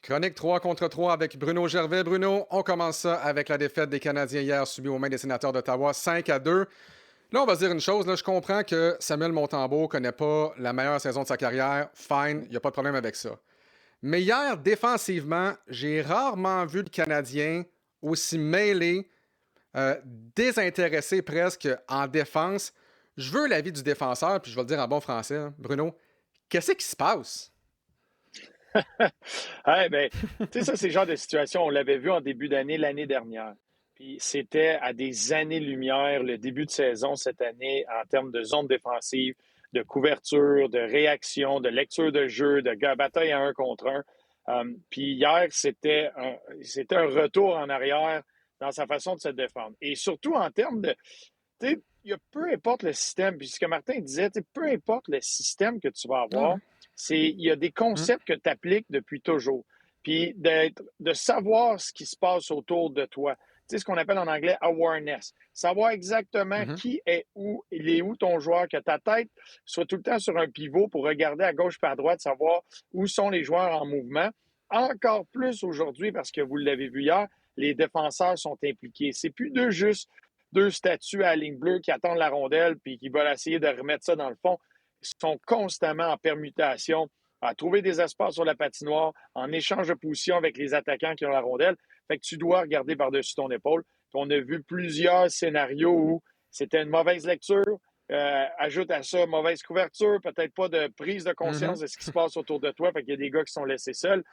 Chronique 3 contre 3 avec Bruno Gervais. Bruno, on commence ça avec la défaite des Canadiens hier subie aux mains des Sénateurs d'Ottawa, 5-2. Là, on va se dire une chose. Là, je comprends que Samuel Montembeault ne connaît pas la meilleure saison de sa carrière. Fine, il n'y a pas de problème avec ça. Mais hier, défensivement, j'ai rarement vu le Canadien aussi mêlé, désintéressé presque en défense. Je veux l'avis du défenseur, puis je vais le dire en bon français, hein. Bruno, qu'est-ce qui se passe? Ouais, ben, tu sais, ça, c'est le genre de situation, on l'avait vu en début d'année, l'année dernière. Puis c'était à des années-lumière le début de saison cette année en termes de zone défensive, de couverture, de réaction, de lecture de jeu, de bataille à un contre un. Puis hier, c'était un retour en arrière dans sa façon de se défendre. Et surtout en termes de, tu sais, peu importe le système, puis ce que Martin disait, tu sais, peu importe le système que tu vas Ah avoir, ouais. il y a des Mm. concepts que tu appliques depuis toujours. Puis de savoir ce qui se passe autour de toi. Tu sais, ce qu'on appelle en anglais awareness. Savoir exactement Mhm. qui est où, il est où ton joueur, que ta tête soit tout le temps sur un pivot pour regarder à gauche et à droite, savoir où sont les joueurs en mouvement. Encore plus aujourd'hui, parce que vous l'avez vu hier, les défenseurs sont impliqués. C'est plus juste deux statues à la ligne bleue qui attendent la rondelle puis qui veulent essayer de remettre ça dans le fond. Ils sont constamment en permutation, à trouver des espaces sur la patinoire, en échange de position avec les attaquants qui ont la rondelle. Fait que tu dois regarder par-dessus ton épaule. Puis on a vu plusieurs scénarios où c'était une mauvaise lecture, ajoute à ça mauvaise couverture, peut-être pas de prise de conscience Mhm. de ce qui se passe autour de toi. Fait qu'il y a des gars qui sont laissés seuls.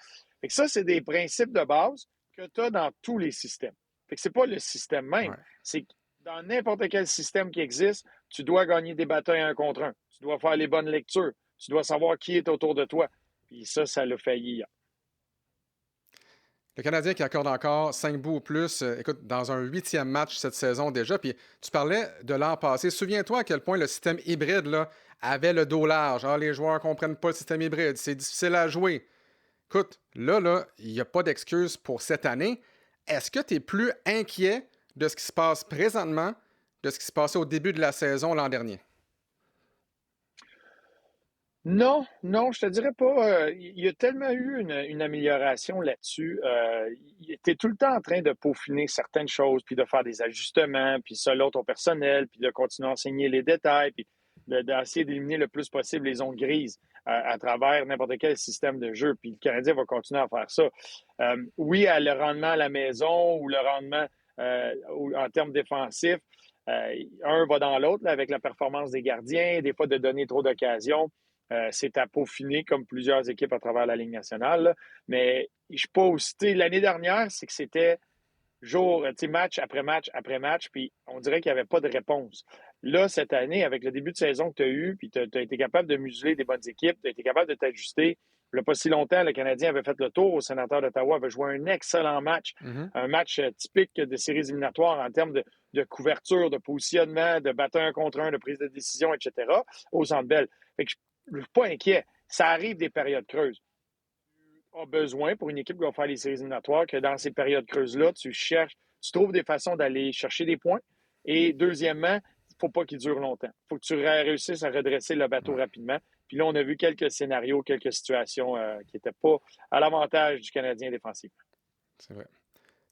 Fait que ça, c'est des principes de base que tu as dans tous les systèmes. Fait que c'est pas le système même. Ouais. C'est dans n'importe quel système qui existe, tu dois gagner des batailles un contre un. Tu dois faire les bonnes lectures. Tu dois savoir qui est autour de toi. Puis ça l'a failli hier. Le Canadien qui accorde encore 5 buts ou plus, écoute, dans un huitième match cette saison déjà. Puis tu parlais de l'an passé. Souviens-toi à quel point le système hybride là, avait le dos large. Ah, les joueurs ne comprennent pas le système hybride. C'est difficile à jouer. Écoute, là, il n'y a pas d'excuse pour cette année. Est-ce que tu es plus inquiet de ce qui se passe présentement, de ce qui se passait au début de la saison l'an dernier? Non, non, je te dirais pas. Il y a tellement eu une amélioration là-dessus. Il était tout le temps en train de peaufiner certaines choses, puis de faire des ajustements, puis selon ton personnel, puis de continuer à enseigner les détails, puis d'essayer d'éliminer le plus possible les zones grises à travers n'importe quel système de jeu. Puis le Canadien va continuer à faire ça. Oui, le rendement à la maison ou le rendement en termes défensifs, un va dans l'autre là, avec la performance des gardiens, des fois de donner trop d'occasions. C'est à peaufiner comme plusieurs équipes à travers la Ligue nationale. Là. Mais je suis pas aussi. L'année dernière, c'est que c'était match après match après match, puis on dirait qu'il n'y avait pas de réponse. Là, cette année, avec le début de saison que tu as eu, puis tu as été capable de museler des bonnes équipes, tu as été capable de t'ajuster. Il n'y a pas si longtemps, le Canadien avait fait le tour au Sénateur d'Ottawa, avait joué un excellent match, Mhm. un match typique de séries éliminatoires en termes de couverture, de positionnement, de battre un contre un, de prise de décision, etc., au Centre Bell. Fait que je ne suis pas inquiet. Ça arrive des périodes creuses. Tu as besoin pour une équipe qui va faire les séries éliminatoires que dans ces périodes creuses-là, tu trouves des façons d'aller chercher des points. Et deuxièmement, il ne faut pas qu'il dure longtemps. Il faut que tu réussisses à redresser le bateau Ouais, rapidement. Puis là, on a vu quelques scénarios, quelques situations qui n'étaient pas à l'avantage du Canadien défensif. c'est vrai.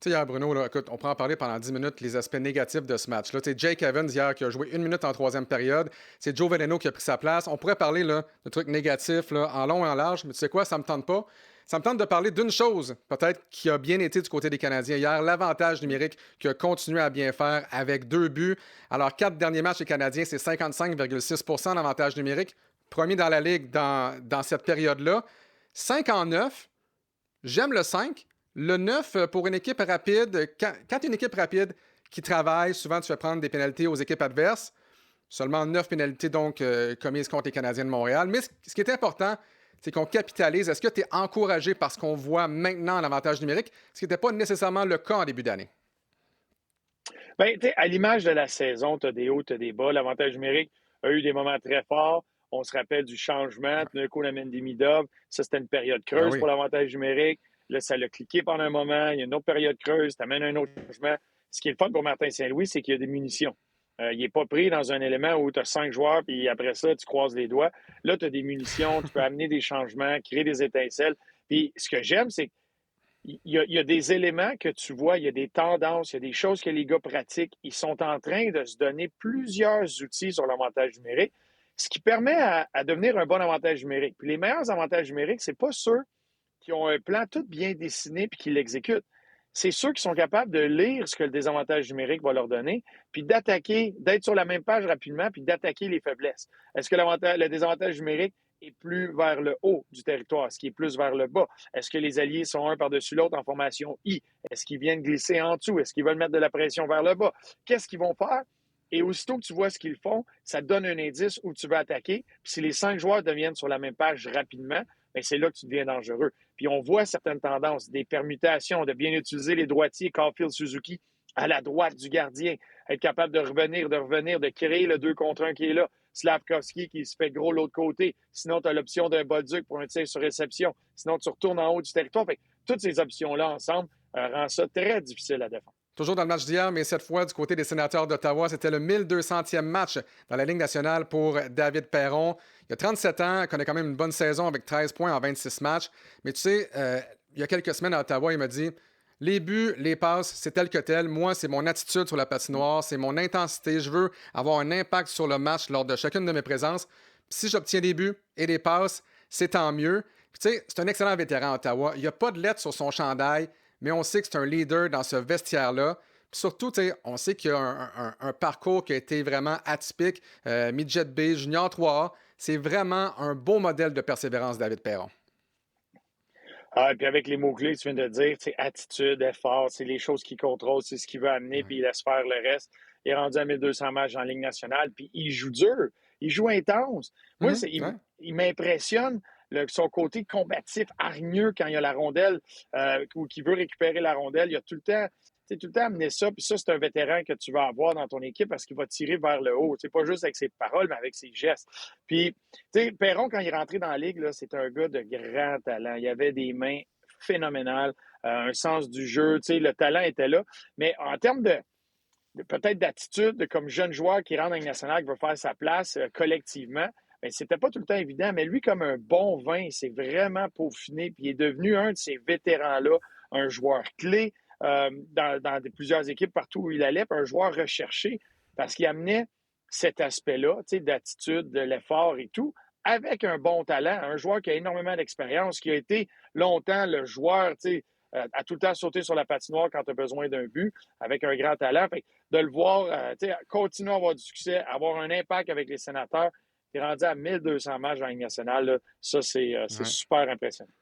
Tu sais, hier, Bruno, là, écoute, on pourrait en parler pendant 10 minutes, les aspects négatifs de ce match-là. Tu sais, Jake Evans, hier, qui a joué une minute en troisième période. C'est Joe Veleno qui a pris sa place. On pourrait parler là, de trucs négatifs là, en long et en large, mais tu sais quoi, ça me tente pas. Ça me tente de parler d'une chose, peut-être, qui a bien été du côté des Canadiens hier, l'avantage numérique qui a continué à bien faire avec 2 buts. Alors, 4 derniers matchs des Canadiens, c'est 55,6 d'avantage numérique. Premier dans la Ligue dans cette période-là. 5 en 9. J'aime le 5. Le 9, pour une équipe rapide, quand tu es une équipe rapide qui travaille, souvent tu fais prendre des pénalités aux équipes adverses. Seulement 9 pénalités donc commises contre les Canadiens de Montréal. Mais ce qui est important, c'est qu'on capitalise. Est-ce que tu es encouragé par ce qu'on voit maintenant en avantage numérique, ce qui n'était pas nécessairement le cas en début d'année? Ben, à l'image de la saison, tu as des hauts, tu as des bas. L'avantage numérique a eu des moments très forts. On se rappelle du changement. Ouais. Tout d'un coup, la Demidov, ça, c'était une période Ben creuse oui. pour l'avantage numérique. Là, ça l'a cliqué pendant un moment. Il y a une autre période creuse. Tu amènes un autre changement. Ce qui est le fun pour Martin Saint-Louis, c'est qu'il y a des munitions. Il n'est pas pris dans un élément où tu as 5 joueurs, puis après ça, tu croises les doigts. Là, tu as des munitions, tu peux amener des changements, créer des étincelles. Puis ce que j'aime, c'est il y a des éléments que tu vois, il y a des tendances, il y a des choses que les gars pratiquent. Ils sont en train de se donner plusieurs outils sur l'avantage numérique, ce qui permet à devenir un bon avantage numérique. Puis les meilleurs avantages numériques, c'est pas ceux qui ont un plan tout bien dessiné puis qui l'exécutent. C'est ceux qui sont capables de lire ce que le désavantage numérique va leur donner, puis d'attaquer, d'être sur la même page rapidement, puis d'attaquer les faiblesses. Est-ce que le désavantage numérique est plus vers le haut du territoire? Est-ce qu'il est plus vers le bas? Est-ce que les alliés sont un par-dessus l'autre en formation I? Est-ce qu'ils viennent glisser en dessous? Est-ce qu'ils veulent mettre de la pression vers le bas? Qu'est-ce qu'ils vont faire? Et aussitôt que tu vois ce qu'ils font, ça te donne un indice où tu veux attaquer. Puis si les 5 joueurs deviennent sur la même page rapidement, bien, c'est là que tu deviens dangereux. Puis on voit certaines tendances, des permutations, de bien utiliser les droitiers, Caulfield, Suzuki, à la droite du gardien, être capable de revenir, de créer le 2 contre 1 qui est là. Slavkovski qui se fait gros l'autre côté. Sinon, tu as l'option d'un Bolduc pour un tir sur réception. Sinon, tu retournes en haut du territoire. Fait que toutes ces options-là ensemble rendent ça très difficile à défendre. Toujours dans le match d'hier, mais cette fois du côté des Sénateurs d'Ottawa, c'était le 1200e match dans la Ligue nationale pour David Perron. Il a 37 ans, connaît quand même une bonne saison avec 13 points en 26 matchs. Mais tu sais, il y a quelques semaines à Ottawa, il m'a dit les buts, les passes, c'est tel que tel. Moi, c'est mon attitude sur la patinoire, c'est mon intensité. Je veux avoir un impact sur le match lors de chacune de mes présences. Puis si j'obtiens des buts et des passes, c'est tant mieux. Puis tu sais, c'est un excellent vétéran à Ottawa. Il n'y a pas de lettre sur son chandail, mais on sait que c'est un leader dans ce vestiaire-là. Puis surtout, on sait qu'il y a un parcours qui a été vraiment atypique. Midget B, Junior 3A, c'est vraiment un beau modèle de persévérance, David Perron. Ah, et puis avec les mots-clés que tu viens de dire, c'est attitude, effort, c'est les choses qu'il contrôle, c'est ce qu'il veut amener, puis il laisse faire le reste. Il est rendu à 1200 matchs en Ligue nationale, puis il joue dur, il joue intense. Moi, Ouais. il m'impressionne son côté combatif, hargneux quand il a la rondelle ou qu'il veut récupérer la rondelle. Il a tout le temps amené ça, puis ça, c'est un vétéran que tu vas avoir dans ton équipe parce qu'il va tirer vers le haut. C'est pas juste avec ses paroles, mais avec ses gestes. Puis, tu sais, Perron, quand il est rentré dans la Ligue, là, c'est un gars de grand talent. Il avait des mains phénoménales, un sens du jeu, tu sais, le talent était là. Mais en termes de peut-être d'attitude, comme jeune joueur qui rentre dans la Ligue nationale, qui veut faire sa place collectivement, bien, c'était pas tout le temps évident. Mais lui, comme un bon vin, il s'est vraiment peaufiné, puis il est devenu un de ces vétérans-là, un joueur clé dans plusieurs équipes partout où il allait, puis un joueur recherché parce qu'il amenait cet aspect-là, tu sais, d'attitude, de l'effort et tout, avec un bon talent, un joueur qui a énormément d'expérience, qui a été longtemps le joueur, tu sais, à tout le temps sauter sur la patinoire quand tu as besoin d'un but, avec un grand talent. Fait que de le voir continuer à avoir du succès, avoir un impact avec les Sénateurs, il est rendu à 1200 matchs dans la Ligue nationale. Là. Ça, c'est Ouais. super impressionnant.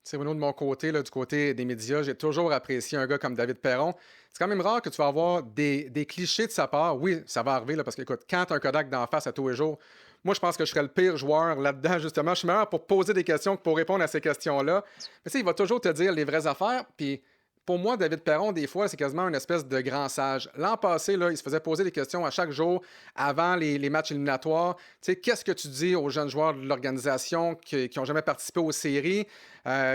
C'est Bruno, de mon côté, là, du côté des médias, j'ai toujours apprécié un gars comme David Perron. C'est quand même rare que tu vas avoir des clichés de sa part. Oui, ça va arriver, là, parce que, écoute, quand tu as un Kodak d'en face à tous les jours, moi, je pense que je serais le pire joueur là-dedans, justement. Je suis meilleur pour poser des questions que pour répondre à ces questions-là. Mais tu sais, il va toujours te dire les vraies affaires. Puis pour moi, David Perron, des fois, c'est quasiment une espèce de grand sage. L'an passé, là, il se faisait poser des questions à chaque jour avant les matchs éliminatoires. Tu sais, qu'est-ce que tu dis aux jeunes joueurs de l'organisation qui n'ont jamais participé aux séries?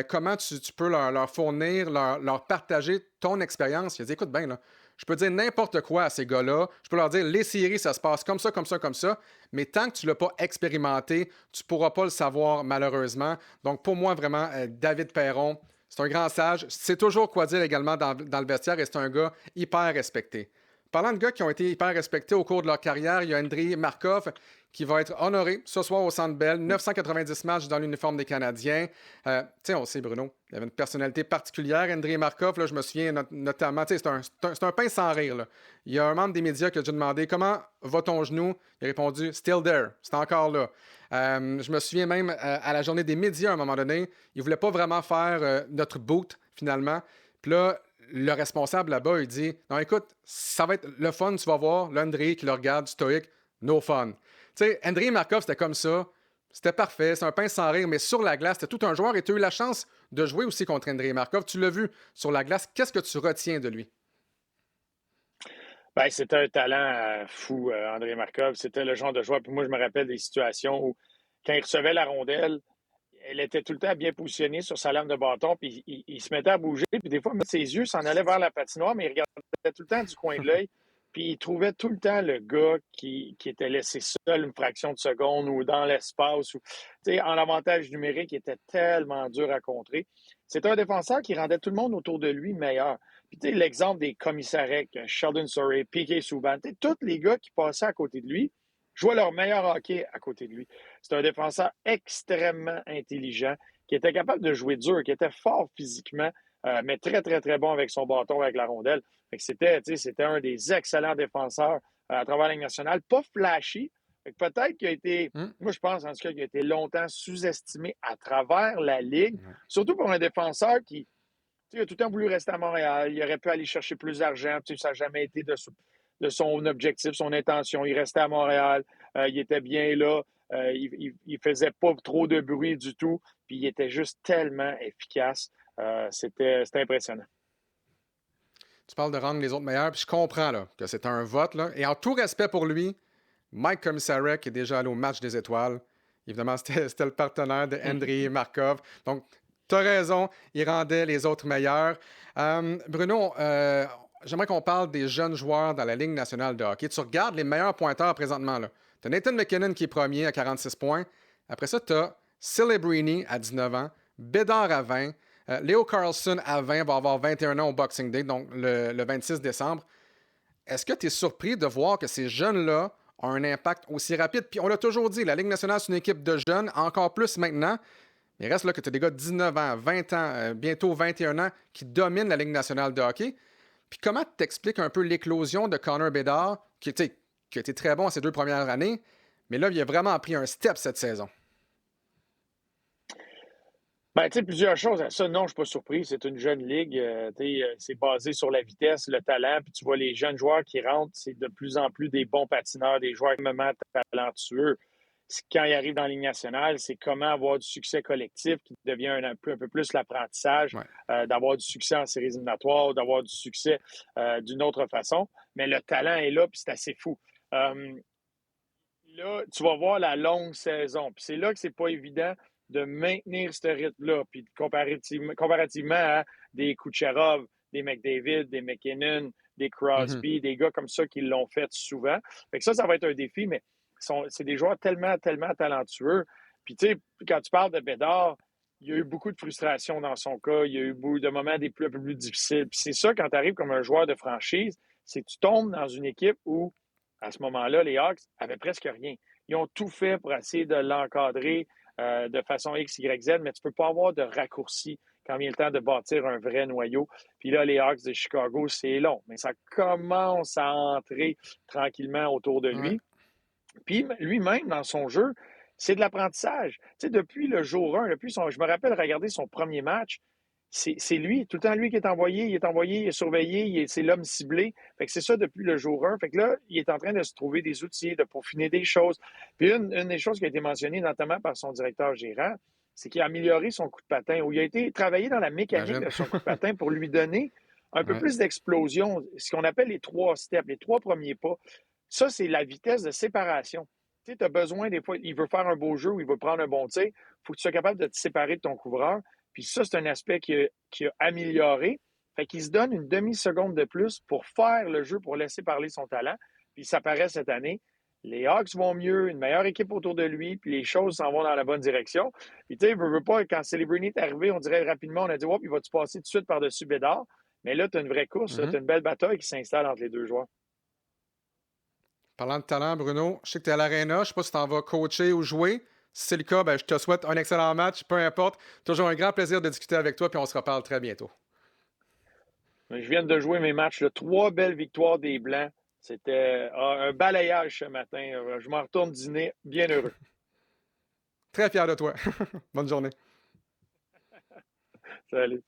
Comment tu peux leur fournir, leur partager ton expérience? Il a dit, écoute bien, là, je peux dire n'importe quoi à ces gars-là. Je peux leur dire, les séries, ça se passe comme ça, comme ça, comme ça. Mais tant que tu ne l'as pas expérimenté, tu ne pourras pas le savoir, malheureusement. Donc, pour moi, vraiment, David Perron, c'est un grand sage. C'est toujours quoi dire également dans le vestiaire et c'est un gars hyper respecté. Parlant de gars qui ont été hyper respectés au cours de leur carrière, il y a Andrei Markov qui va être honoré ce soir au Centre Bell. 990 matchs dans l'uniforme des Canadiens. Tu sais, on sait, Bruno, il avait une personnalité particulière. Andrei Markov, là, je me souviens notamment, tu sais, c'est un pain sans rire. Là. Il y a un membre des médias qui a dû demander comment va ton genou. Il a répondu Still there, c'est encore là. Je me souviens même à la journée des médias à un moment donné, il voulait pas vraiment faire notre boot finalement. Puis là, le responsable là-bas, il dit non, écoute, ça va être le fun, tu vas voir. Là, Andrei qui le regarde, stoïque, no fun. Tu sais, Andrei Markov, c'était comme ça. C'était parfait, c'est un pain sans rire, mais sur la glace, c'était tout un joueur et tu as eu la chance de jouer aussi contre Andrei Markov. Tu l'as vu sur la glace. Qu'est-ce que tu retiens de lui? Ben, c'était un talent fou, André Markov. C'était le genre de joueur. Puis moi, je me rappelle des situations où, quand il recevait la rondelle, elle était tout le temps bien positionnée sur sa lame de bâton, puis il se mettait à bouger. Puis des fois, ses yeux s'en allaient vers la patinoire, mais il regardait tout le temps du coin de l'œil. Puis il trouvait tout le temps le gars qui était laissé seul une fraction de seconde ou dans l'espace. Ou, en avantage numérique, il était tellement dur à contrer. C'est un défenseur qui rendait tout le monde autour de lui meilleur. Puis l'exemple des commissareks, Sheldon Surrey, Piquet Souban, tous les gars qui passaient à côté de lui jouaient leur meilleur hockey à côté de lui. C'est un défenseur extrêmement intelligent, qui était capable de jouer dur, qui était fort physiquement, mais très, très, très bon avec son bâton, avec la rondelle. Fait que c'était un des excellents défenseurs à travers la Ligue nationale. Pas flashy. Peut-être qu'il a été, moi je pense en tout cas qu'il a été longtemps sous-estimé à travers la Ligue, surtout pour un défenseur qui a tout le temps voulu rester à Montréal. Il aurait pu aller chercher plus d'argent. Ça n'a jamais été de son objectif, son intention. Il restait à Montréal. Il était bien là. Il faisait pas trop de bruit du tout. Puis il était juste tellement efficace. C'était impressionnant. Tu parles de rendre les autres meilleurs, puis je comprends là, que c'est un vote. Là. Et en tout respect pour lui, Mike Komisarek est déjà allé au match des étoiles. Évidemment, c'était le partenaire de Andrei Markov. Donc, tu as raison, il rendait les autres meilleurs. Bruno, j'aimerais qu'on parle des jeunes joueurs dans la Ligue nationale de hockey. Tu regardes les meilleurs pointeurs présentement. Tu as Nathan McKinnon qui est premier à 46 points. Après ça, tu as Celebrini à 19 ans, Bédard à 20, Leo Carlson à 20 va avoir 21 ans au Boxing Day, donc le 26 décembre. Est-ce que tu es surpris de voir que ces jeunes-là ont un impact aussi rapide? Puis on l'a toujours dit, la Ligue nationale, c'est une équipe de jeunes, encore plus maintenant. Mais reste là que tu as des gars de 19 ans, 20 ans, bientôt 21 ans qui dominent la Ligue nationale de hockey. Puis comment tu t'expliques un peu l'éclosion de Connor Bedard, qui a été très bon ces 2 premières années, mais là, il a vraiment pris un step cette saison? Plusieurs choses à ça. Non, je ne suis pas surpris. C'est une jeune ligue. C'est basé sur la vitesse, le talent. Puis tu vois, les jeunes joueurs qui rentrent, c'est de plus en plus des bons patineurs, des joueurs extrêmement talentueux. Quand ils arrivent dans la Ligue nationale, c'est comment avoir du succès collectif qui devient un peu plus l'apprentissage, d'avoir du succès en séries éliminatoires, d'avoir du succès d'une autre façon. Mais le talent est là, puis c'est assez fou. Là, tu vas voir la longue saison. Puis c'est là que c'est pas évident de maintenir ce rythme-là. Puis comparativement à des Kucherov, des McDavid, des McKinnon, des Crosby, des gars comme ça qui l'ont fait souvent. Fait que ça va être un défi, mais c'est des joueurs tellement, tellement talentueux. Puis tu sais, quand tu parles de Bédard, il y a eu beaucoup de frustration dans son cas. Il y a eu beaucoup de moments un peu plus difficiles. Puis c'est ça, quand tu arrives comme un joueur de franchise, c'est que tu tombes dans une équipe où à ce moment-là, les Hawks avaient presque rien. Ils ont tout fait pour essayer de l'encadrer de façon X, Y, Z, mais tu ne peux pas avoir de raccourci quand vient le temps de bâtir un vrai noyau. Puis là, les Hawks de Chicago, c'est long, mais ça commence à entrer tranquillement autour de lui. Puis lui-même, dans son jeu, c'est de l'apprentissage. Tu sais, depuis le jour 1, je me rappelle regarder son premier match, c'est lui, tout le temps lui qui est envoyé, il est surveillé, c'est l'homme ciblé. Fait que c'est ça depuis le jour 1. Fait que là, il est en train de se trouver des outils, de peaufiner des choses. Puis une des choses qui a été mentionnée notamment par son directeur gérant, c'est qu'il a amélioré son coup de patin, ou il a été travaillé dans la mécanique de son coup de patin pour lui donner un peu plus d'explosion, ce qu'on appelle les 3 steps, les 3 premiers pas. Ça, c'est la vitesse de séparation. Tu sais, tu as besoin, des fois, il veut faire un beau jeu ou il veut prendre un bon tir, il faut que tu sois capable de te séparer de ton couvreur. Puis ça, c'est un aspect qui a amélioré. Fait qu'il se donne une demi-seconde de plus pour faire le jeu, pour laisser parler son talent. Puis ça paraît cette année. Les Hawks vont mieux, une meilleure équipe autour de lui, puis les choses s'en vont dans la bonne direction. Puis tu sais, veut pas, quand Celebrini est arrivé, on dirait rapidement, on a dit, il va-tu passer tout de suite par-dessus Bédard? Mais là, tu as une vraie course, tu as une belle bataille qui s'installe entre les deux joueurs. Parlant de talent, Bruno, je sais que tu es à l'Arena. Je ne sais pas si tu en vas coacher ou jouer. Si c'est le cas, je te souhaite un excellent match, peu importe. Toujours un grand plaisir de discuter avec toi, puis on se reparle très bientôt. Je viens de jouer mes matchs. 3 belles victoires des Blancs. C'était un balayage ce matin. Je m'en retourne dîner bien heureux. Très fier de toi. Bonne journée. Salut.